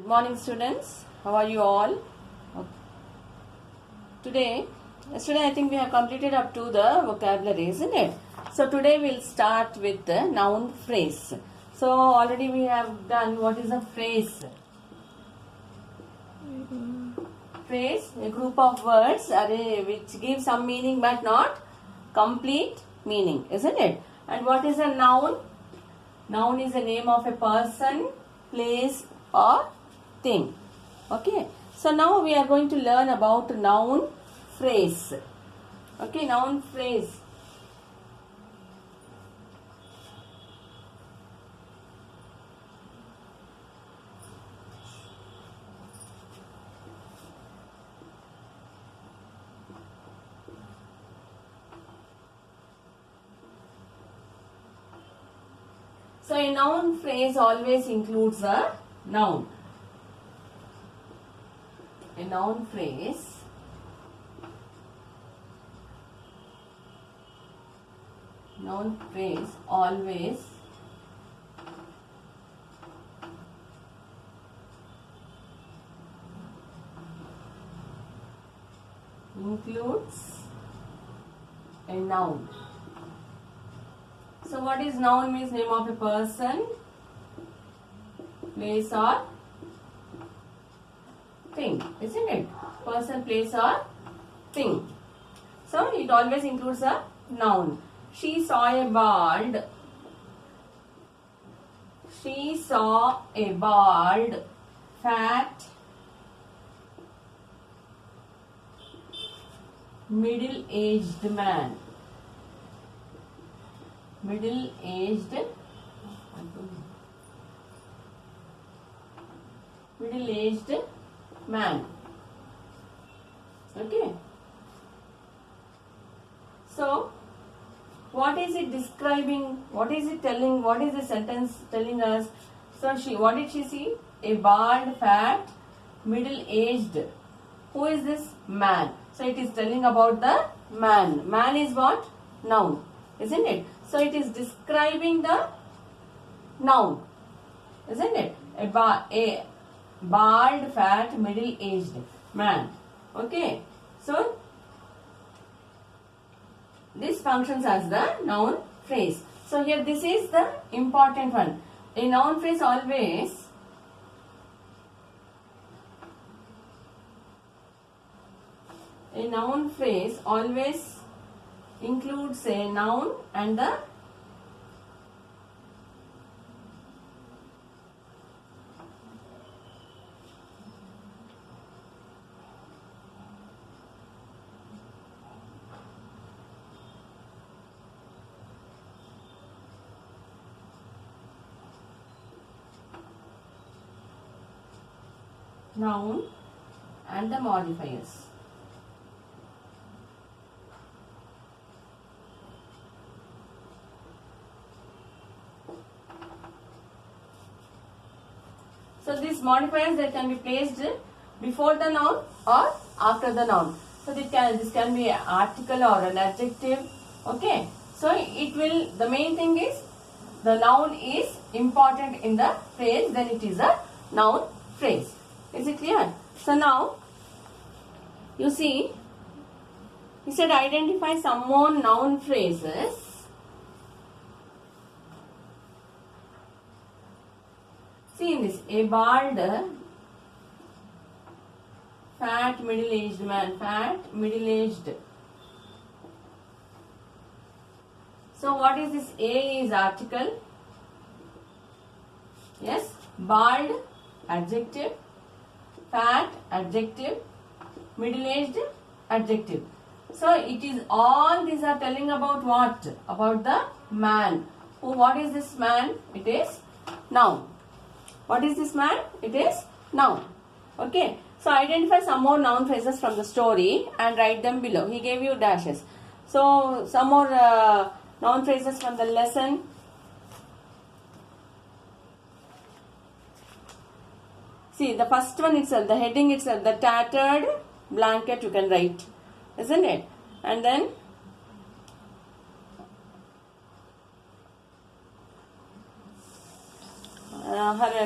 Morning students, how are you all? Okay. Yesterday I think we have completed up to the vocabulary, isn't it? So today we'll start with the noun phrase. So already we have done what is a phrase. Phrase, a group of words which give some meaning but not complete meaning, isn't it? And what is a noun? Noun is the name of a person, place or thing. Okay. So now we are going to learn about noun phrase. Okay, noun phrase. So a noun phrase always includes a noun. A noun phrase always includes a noun. So what is noun? Means name of a person, place or thing, isn't it? Person, place or thing. So it always includes a noun. She saw a bald. She saw a bald, fat, middle-aged man. Middle-aged man. Okay. So, what is it describing? What is it telling? What is the sentence telling us? So, what did she see? A bald, fat, middle-aged. Who is this? Man. So, it is telling about the man. Man is what? Noun. Isn't it? So, it is describing the noun. Isn't it? A bald, fat, middle-aged man. Okay. So, this functions as the noun phrase. So, here this is the important one. A noun phrase always includes a noun and the noun and the modifiers. So these modifiers that can be placed before the noun or after the noun. So this can be an article or an adjective. Okay. So the main thing is the noun is important in the phrase, then it is a noun phrase. Is it clear? So now you see, he said identify some more noun phrases see in this, a bald, fat, middle-aged man, fat, middle-aged. So what is this? A is article. Yes, bald, adjective, fat, adjective, middle-aged, adjective. So it is all these are telling about what? About the man. What is this man? It is noun. What is this man? It is noun. Okay. So identify some more noun phrases from the story and write them below. He gave you dashes. So some more noun phrases from the lesson. See, the first one itself, the heading itself, the tattered blanket you can write. Isn't it? And then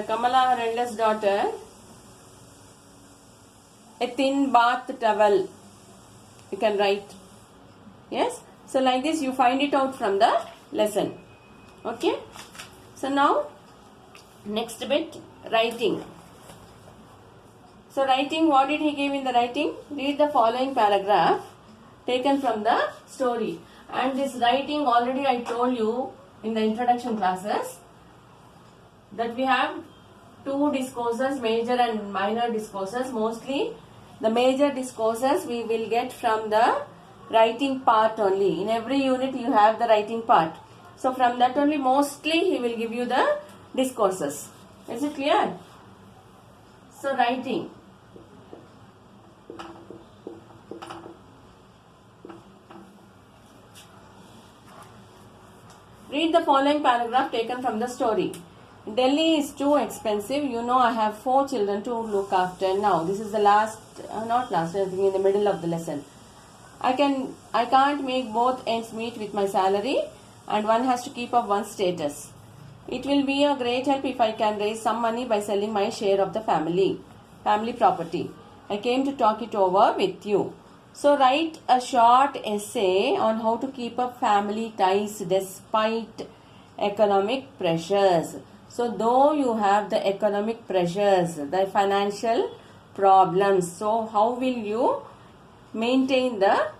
Kamala, her eldest daughter, a thin bath towel. You can write. Yes. So like this you find it out from the lesson. Okay. So now next bit, writing. So writing, what did he give in the writing? Read the following paragraph taken from the story. And this writing already I told you in the introduction classes that we have two discourses, major and minor discourses. Mostly the major discourses we will get from the writing part only. In every unit you have the writing part. So from that only mostly he will give you the discourses. Is it clear? So writing. Read the following paragraph taken from the story. Delhi is too expensive. You know I have 4 children to look after now. This is the last, not last, I think in the middle of the lesson. I can't make both ends meet with my salary, and one has to keep up one's status. It will be a great help if I can raise some money by selling my share of the family property. I came to talk it over with you. So write a short essay on how to keep up family ties despite economic pressures. So though you have the economic pressures, the financial problems, so how will you maintain the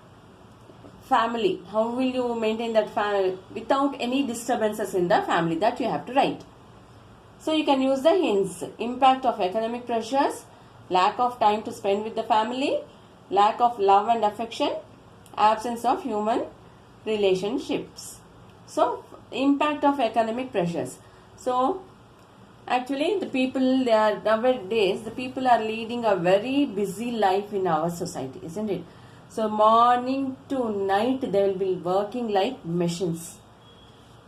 family? How will you maintain that family without any disturbances in the family? That you have to write. So you can use the hints. Impact of economic pressures, lack of time to spend with the family, lack of love and affection, absence of human relationships. So impact of economic pressures. So actually the people, nowadays the people are leading a very busy life in our society, isn't it? So morning to night they will be working like machines.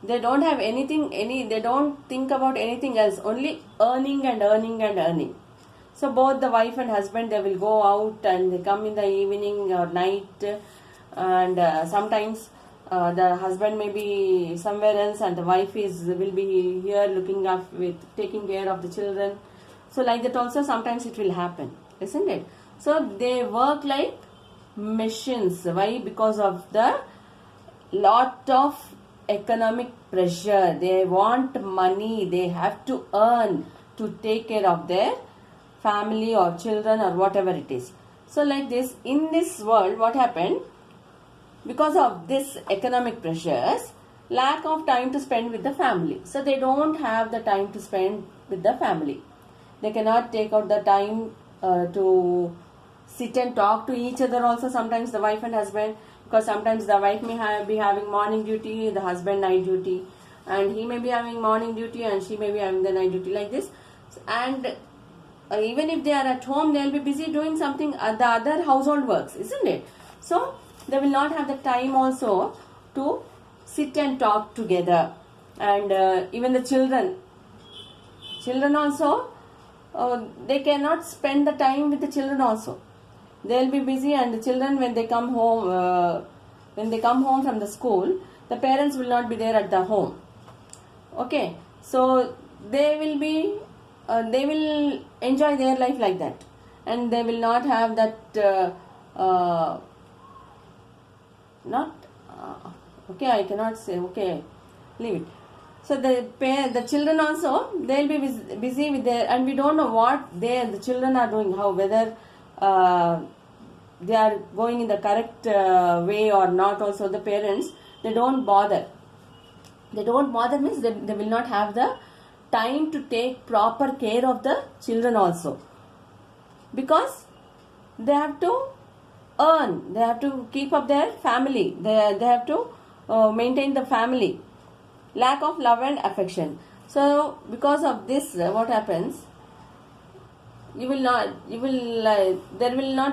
They don't have anything, they don't think about anything else, only earning and earning and earning. So both the wife and husband, they will go out and they come in the evening or night, and sometimes the husband may be somewhere else and the wife will be here looking up with taking care of the children. So like that also sometimes it will happen, isn't it? So they work like machines. Why? Because of the lot of economic pressure. They want money. They have to earn to take care of their family or children or whatever it is. So like this, in this world, what happened? Because of this economic pressures, lack of time to spend with the family. So they don't have the time to spend with the family. They cannot take out the time to sit and talk to each other also, sometimes the wife and husband, because sometimes the wife may be having morning duty, the husband night duty, and he may be having morning duty and she may be having the night duty, like this. And even if they are at home, they will be busy doing something, the other household works, isn't it? So they will not have the time also to sit and talk together. And even the children also, they cannot spend the time with the children also. They will be busy, and the children, when they come home, from the school, the parents will not be there at the home. Okay, so they will enjoy their life like that, and they will not have that okay, I cannot say, okay, leave it. So the children also, they will be busy with their, and we don't know what the children are doing, how, whether they are going in the correct way or not. Also the parents, they don't bother. They don't bother means they will not have the time to take proper care of the children also, because they have to earn, they have to keep up their family, they have to maintain the family. Lack of love and affection. So because of this, what happens? There will not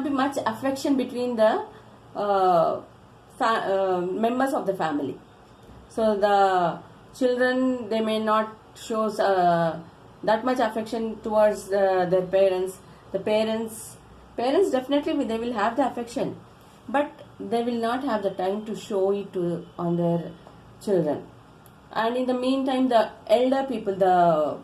be much affection between the members of the family. So the children, they may not show that much affection towards their parents. The parents definitely they will have the affection, but they will not have the time to show it on their children. And in the meantime, the elder people, the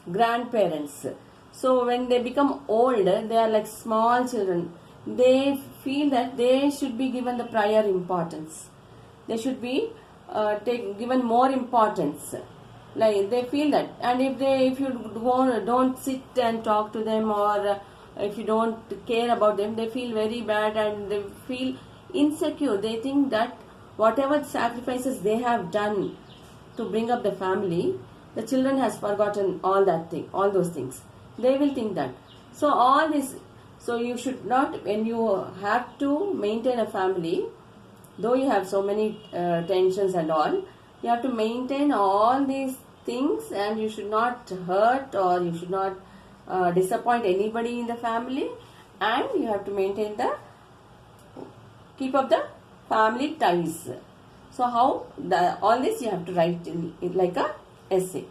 grandparents, So when they become old, they are like small children. They feel that they should be given the prior importance. They should be given more importance. Like they feel that, and if you don't sit and talk to them, or if you don't care about them, they feel very bad and they feel insecure. They think that whatever sacrifices they have done to bring up the family, the children has forgotten all those things. They will think that. So all this, so you should not, when you have to maintain a family, though you have so many tensions and all, you have to maintain all these things, and you should not hurt, or you should not disappoint anybody in the family, and you have to maintain keep up the family ties. So how all this you have to write in like a essay.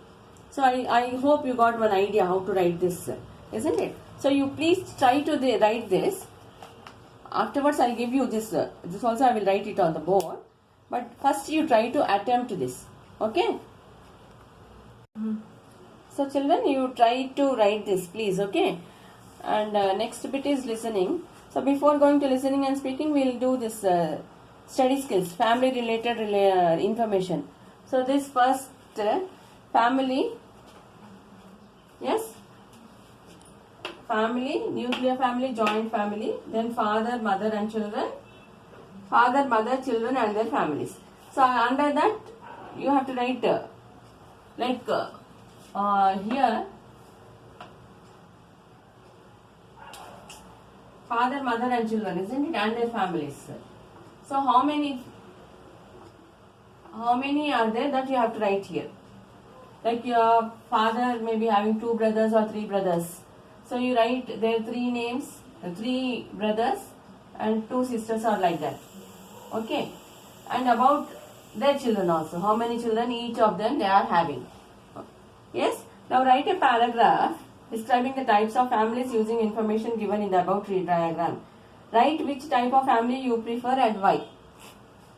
So I hope you got one idea how to write this, isn't it? So you please try to write this. Afterwards I'll give you this. This also I will write it on the board. But first you try to attempt this. Okay? So children, you try to write this, please. Okay? And next bit is listening. So before going to listening and speaking, we'll do this study skills, family related information. So this first family, yes, family, nuclear family, joint family, then father, mother and children, father, mother, children and their families. So under that you have to write here father, mother and children, isn't it, and their families. So how many are there that you have to write here? Like your father may be having 2 brothers or 3 brothers. So you write their 3 names, 3 brothers and 2 sisters, or like that. Okay. And about their children also. How many children each of them they are having. Yes. Now write a paragraph describing the types of families using information given in the about tree diagram. Write which type of family you prefer and why.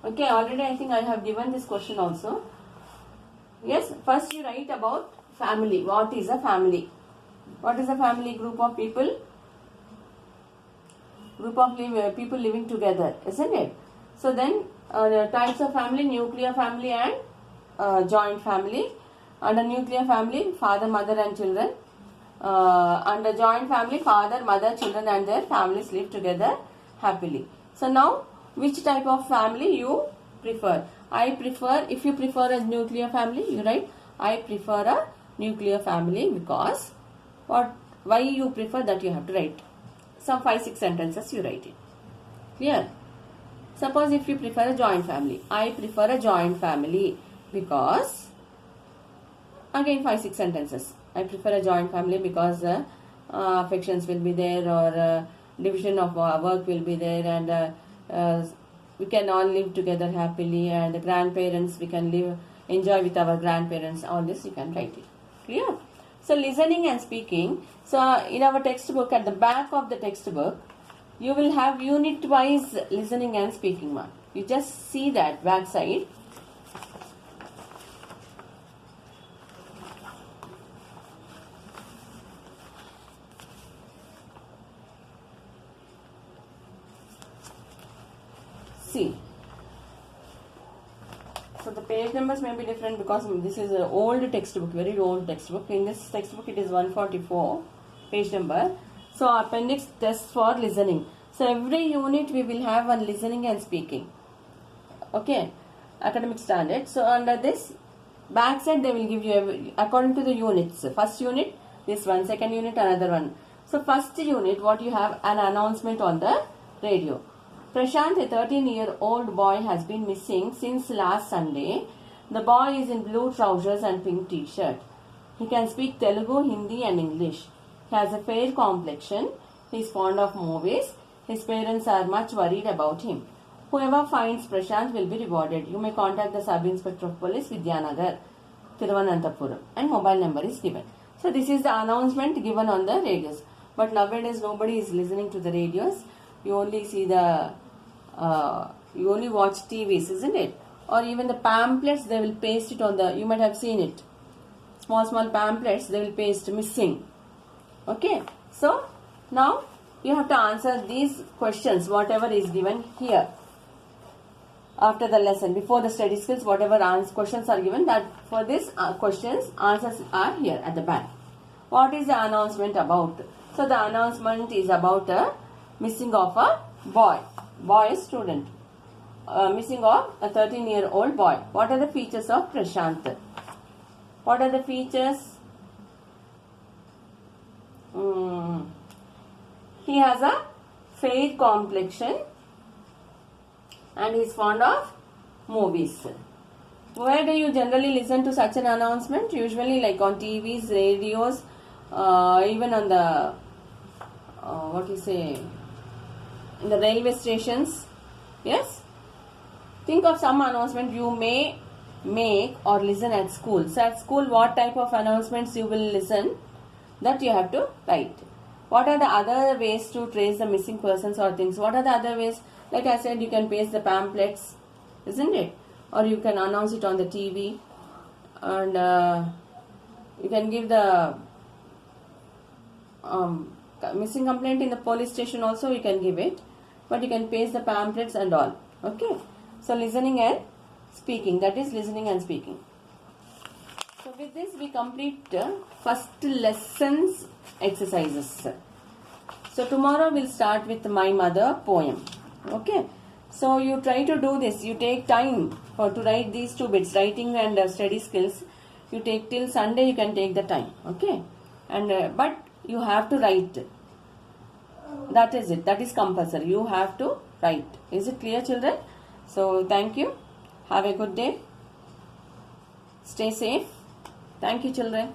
Okay, already I think I have given this question also. Yes, first you write about family. What is a family? What is a family? Group of people. Group of people living together, isn't it? So then the types of family, nuclear family and joint family. Under nuclear family, father, mother and children. Under joint family, father, mother, children and their families live together happily. So now, which type of family you prefer? I prefer, if you prefer a nuclear family, you write, I prefer a nuclear family because, why you prefer, that you have to write. Some 5-6 sentences you write it. Clear? Suppose if you prefer a joint family, I prefer a joint family because, again 5-6 sentences. I prefer a joint family because affections will be there, or division of work will be there, and we can all live together happily, and the grandparents, we can enjoy with our grandparents. All this you can write it. Clear? So listening and speaking. So in our textbook, at the back of the textbook, you will have unit wise listening and speaking one. You just see that back side. See, so the page numbers may be different because this is an old textbook, very old textbook. In this textbook it is 144 page number. So appendix test for listening. So every unit we will have one listening and speaking. Okay, academic standard. So under this back side they will give you according to the units. First unit this one, second unit another one. So first unit, what you have, an announcement on the radio. Prashant, a 13-year-old boy, has been missing since last Sunday. The boy is in blue trousers and pink t-shirt. He can speak Telugu, Hindi and English. He has a fair complexion. He is fond of movies. His parents are much worried about him. Whoever finds Prashant will be rewarded. You may contact the Sub-Inspector of Police, Vidyanagar, Thiruvananthapuram, and mobile number is given. So this is the announcement given on the radios. But nowadays nobody is listening to the radios. You only see you only watch TVs, isn't it? Or even the pamphlets, they will paste it on the, you might have seen it. Small pamphlets, they will paste missing. Okay, so now you have to answer these questions, whatever is given here. After the lesson, before the study skills, whatever questions are given, that for this questions, answers are here at the back. What is the announcement about? So the announcement is about a missing of a boy student. Missing of a 13-year-old boy. What are the features of Prashant? What are the features? He has a fair complexion and he is fond of movies. Where do you generally listen to such an announcement? Usually like on TVs, radios, even on the in the railway stations. Yes? Think of some announcement you may make or listen at school. So at school, what type of announcements you will listen, that you have to write. What are the other ways to trace the missing persons or things? What are the other ways? Like I said, you can paste the pamphlets, isn't it? Or you can announce it on the TV, and you can give the missing complaint in the police station also, you can give it, but you can paste the pamphlets and all. Okay, so listening and speaking, that is listening and speaking. So with this we complete first lessons exercises. So tomorrow we'll start with My Mother poem. Okay, so you try to do this. You take time to write these two bits, writing and study skills. You take till Sunday, you can take the time. Okay, and but you have to write. That is it. That is compulsory. You have to write. Is it clear, children? So thank you. Have a good day. Stay safe. Thank you, children.